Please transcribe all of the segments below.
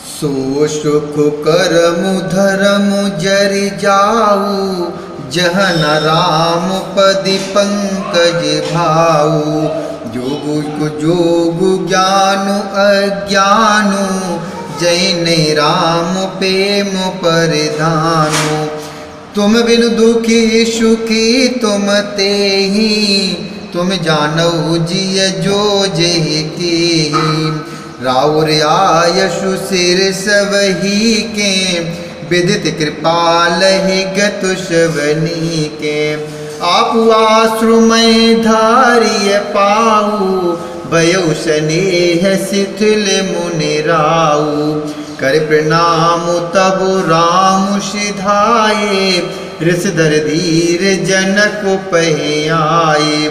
सो सुख करमु धरमु जरि जाऊ, जहन राम पदि पंकज भाऊ। जोगु जोगु ज्ञानु अज्ञानु, जैन राम प्रेम परिधानु। तुम बिनु दुखी सुखी तुम तेहि, तुम जानऊ जिय जो जेहि केहि। राउर आयशु सिर सबही के, विदित कृपाल ही गतु शवनी के। आप आश्रुमय धारिय पाऊ, भयो स्नेह शिथिल मुनि राऊ। कर प्रणाम तब राम सिधाए, ऋषधर धीर जनक पहि आए।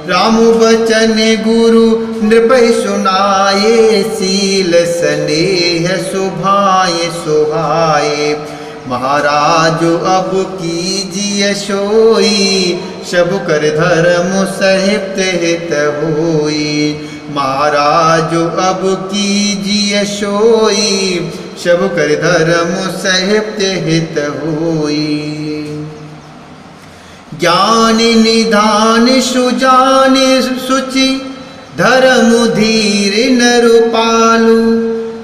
राम बचन गुरु नृपै सुनाए, सील स्नेह सुभाए सुहाए। महाराज अब कीजिए सोई, सब कर धर्म सहित हित होई। महाराज अब कीजिए सोई, सब कर धर्म सहित हित होई। ज्ञान निधान सुजान सुचि, धर्म धीर नरुपालु।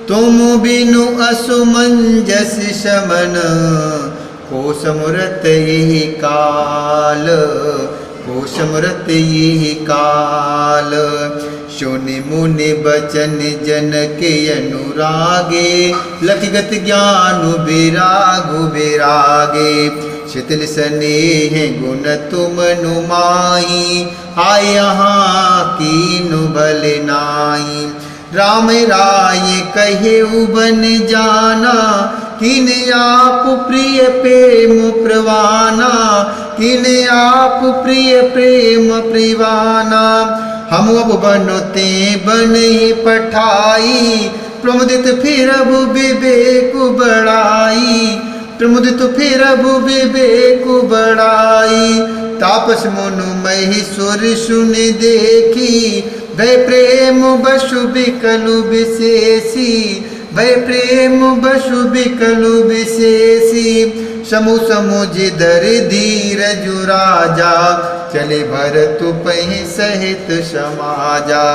तुम बिनु असुमंजस शमन, को समरत यही काल, को समरत यही काल। सुनि मुनि बचन जनक अनुरागे, लखगत ज्ञान विरागु विरागे। शिथिल स्नेह गुण तुम नुमाई, आय यहाँ कीनु भल नाई। राम राय कहे बन जाना, किन आप प्रिय प्रेम प्रवाना। किन आप प्रिय प्रेम प्रवाना। हम अब बनते बने पठाई, प्रमुदित फिर अब विवेक बढ़ाई। प्रमुदित फिर अब विवेक बढ़ाई। तापस मनु महेश्वर सुन देखी, भय प्रेम बसु बिकलु विशेषी। भय प्रेम बसु बिकलु विशेषी। समु समुझ धर धीरज राजा, चले भरत पहि सहित समाजा।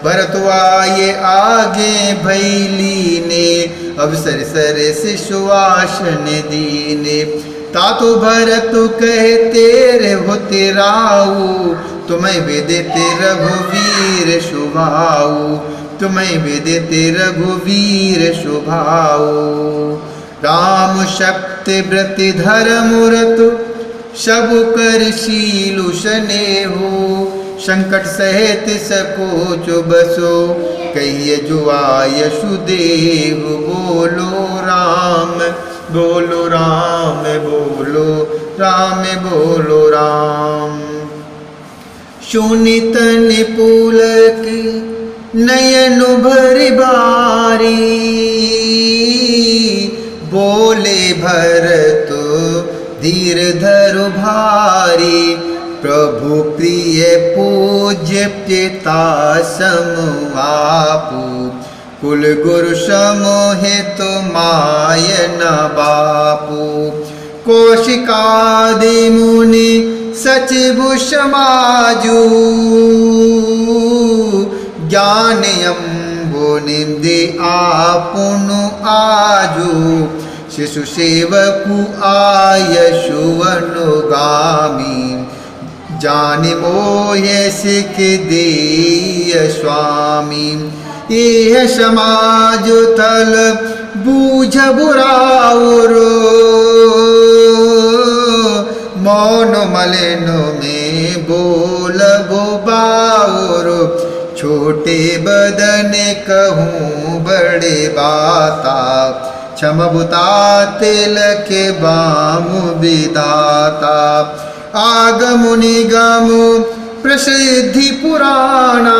भरत आये आगे भैली ने, अवसर सर शिशुआसन दीने। तातो भरत कहते होते राऊ, तुम्हें विदित रघुवीर शुभाऊ। तुम्हें विदित रघुवीर शुभाऊ। राम शक्ति व्रत धर्म रतु, सब कर शीलु स्नेहो। संकट सहित सकोच बसो, कहिए जो आयशु देव। बोलो राम बोलो राम बोलो राम बोलो राम। सुनि तनि पुलक नयन भरि बारी, बोले भरत धीर धरु भारी। प्रभु प्रिय पूज्य पिता सम आपू, कुल गुरु समोहित माय न बापू। कौशिकादि मुनि सचिव समाजू, ज्ञान अम्बु निधि आपुनु आजू। शिशु सेवकु आयशु अनुगामी, जानि मोह सिख देय स्वामी। यह समाज थल बूझ बुराउरो, मौन मलिन में बोल बाउरो। छोटे बदन कहूँ बड़े बाता, क्षम बुता तिलक बामु विदाता। आगम निगम प्रसिद्धि पुराणा,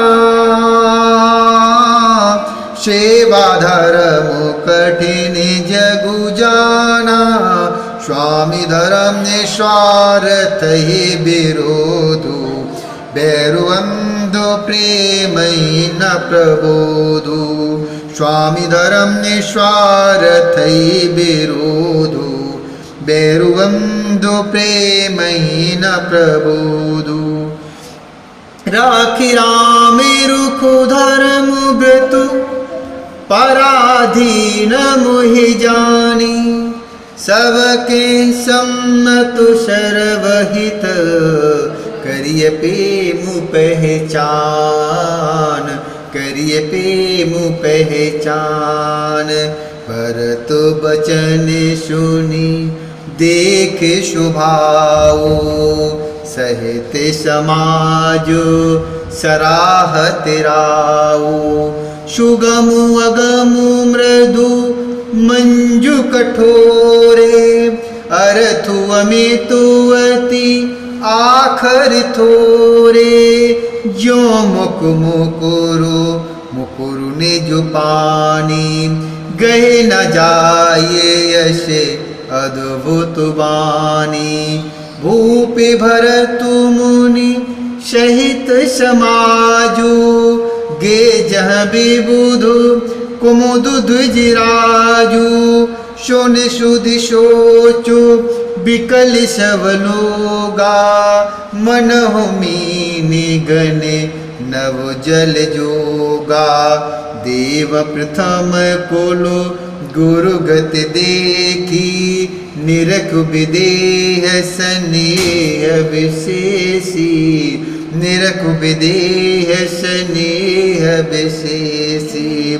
सेवा धर्म कठिन जगु जाना। स्वामी धर्म निस्वार्थ ही विरोधु, बैरु अंधो प्रेम न प्रबोधु। स्वामी धर्म निस्वार्थै विरोधो बेरुवंदो प्रेम न प्रबोधो राखी रामे रुखो धर्म व्रत पराधीन मोहि जानी सबके सम्मत सर्वहित करिय प्रेम पहचान करिय प्रेम पहचान भरत बचन सुनी देख शुभाओ सहित समाज सराहत राओ सुगम अगम मृदु मंजु कठोरे अर्थु अमितुअति आखर थोरे जो मुक मुकुरु निज पानी गहे न जाये यश अद्भुत वाणी भूपि भरतु मुनि सहित समाजु गे जह विबुधु कुमुदु द्विजराजु शोन सुधि सोचु बिकल सब लोगा मन मीनि गने नव जल जोगा देव प्रथम कोलो गुरु गति देखी निरख विदेह स्नेह विशेषी निरख विदेह स्नेह विशेषी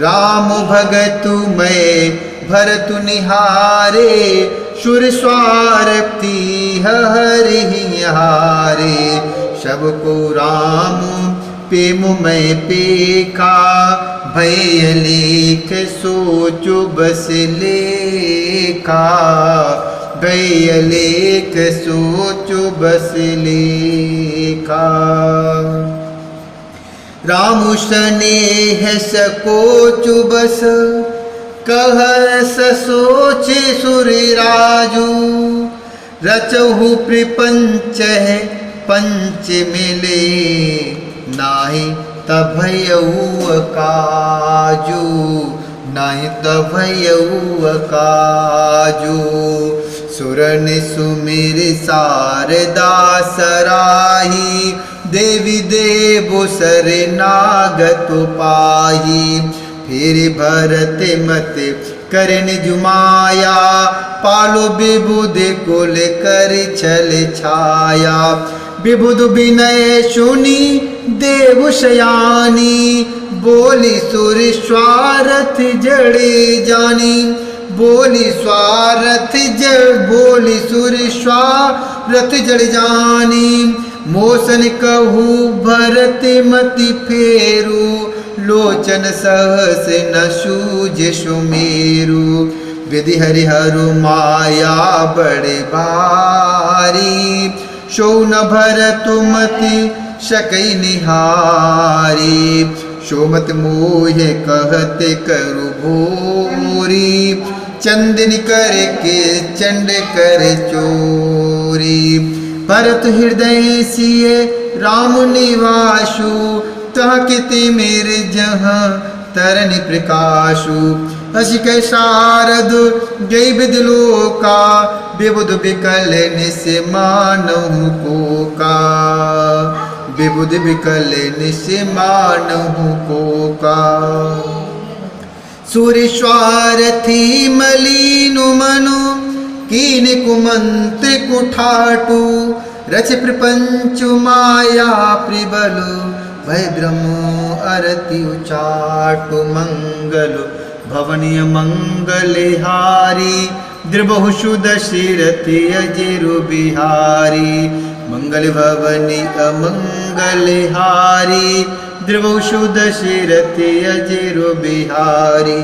राम भगतु मैं भरतु निहारे सुर स्वारप्ति हरि हारे सबको राम प्रेम मैं पेखा भय लेख सोचो बस लेखा भय लेख सोचो बस लेखा राम स्नेह सकोचु बस कह सोच सुरराजू रचहु प्रपंच है पंच मिले नाही तभयऊ काजू नाही तभयऊ काजू सुरन सुमिर शारदा सराही देवी देवो सर नागत पाही फिर भरत मत करन जुमाया पालो विबुध कुल कर छल छाया विबुध विनय सुनी देव शयानी बोली सुर स्वारथ जड़े जानी बोली स्वारथ बोली सुर स्वारथ जड़ जानी मोसन कहू भरत मति फेरू लोचन सहस न सूझ सुमेरु विधि हरिहरु माया बड़े भारी शो न भरतु मति सकई निहारी शोमत मोहे कहते करु भोरी चंदन करे के चंड करे चोरी भरत हृदय सिए राम निवासु तह किति मेरे जहाँ तरन प्रकाशु हसी कै शारद जय विदलोका विबुध विकल निस मानहु को का विबुध विकल निस मानहु को का सूर्य स्वारथी मलिनु मनु कीन कुमंत्र कुठाटू रच प्रपंचु माया प्रबलु भय ब्रह्म अरति उचाटु मंगल भवनीय मंगलहारी द्रबहु सुदशरथि अजिरु बिहारी मंगल भवनी अमंगलहारी द्रबहु सुदशरथि अजिरु बिहारी।